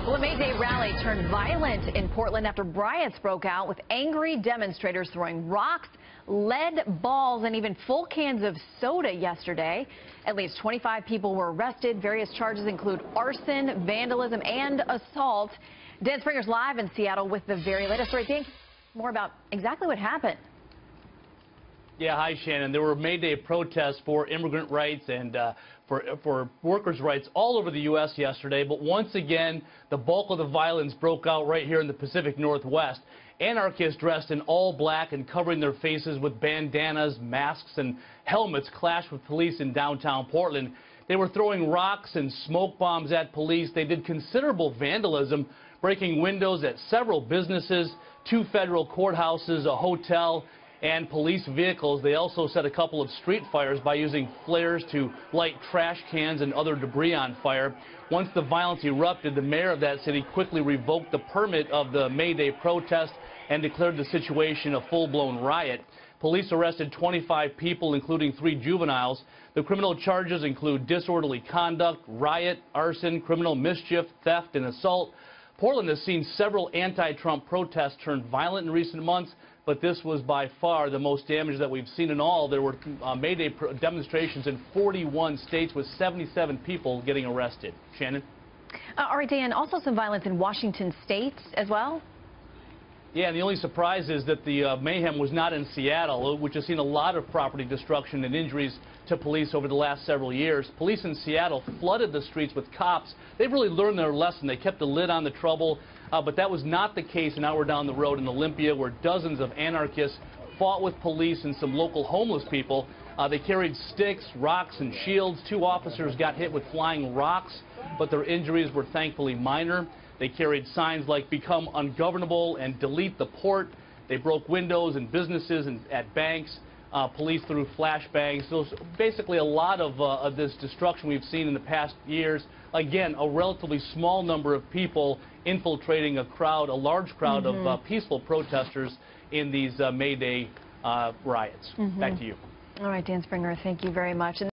Well, a May Day rally turned violent in Portland after riots broke out with angry demonstrators throwing rocks, lead balls, and even full cans of soda yesterday. At least 25 people were arrested. Various charges include arson, vandalism, and assault. Dan Springer's live in Seattle with the very latest. Right, Dan, more about exactly what happened. Yeah, hi, Shannon. There were May Day protests for immigrant rights and for workers' rights all over the U.S. yesterday. But once again, the bulk of the violence broke out right here in the Pacific Northwest. Anarchists dressed in all black and covering their faces with bandanas, masks, and helmets clashed with police in downtown Portland. They were throwing rocks and smoke bombs at police. They did considerable vandalism, breaking windows at several businesses, 2 federal courthouses, a hotel, and police vehicles. They also set a couple of street fires by using flares to light trash cans and other debris on fire. Once the violence erupted, the mayor of that city quickly revoked the permit of the May Day protest and declared the situation a full-blown riot. Police arrested 25 people, including 3 juveniles. The criminal charges include disorderly conduct, riot, arson, criminal mischief, theft, and assault. Portland has seen several anti-Trump protests turn violent in recent months, but this was by far the most damage that we've seen in all. There were May Day demonstrations in 41 states with 77 people getting arrested. Shannon? All right, Dan, also some violence in Washington state as well? Yeah, and the only surprise is that the mayhem was not in Seattle, which has seen a lot of property destruction and injuries to police over the last several years. Police in Seattle flooded the streets with cops. They've really learned their lesson. They kept a lid on the trouble, but that was not the case an hour down the road in Olympia, where dozens of anarchists fought with police and some local homeless people. They carried sticks, rocks, and shields. 2 officers got hit with flying rocks, but their injuries were thankfully minor. They carried signs like "Become Ungovernable" and "Delete the Port." They broke windows in businesses and at banks. Police threw flashbangs. So basically a lot of this destruction we've seen in the past years. Again, a relatively small number of people infiltrating a large crowd of peaceful protesters in these May Day riots. Back to you. All right, Dan Springer, thank you very much.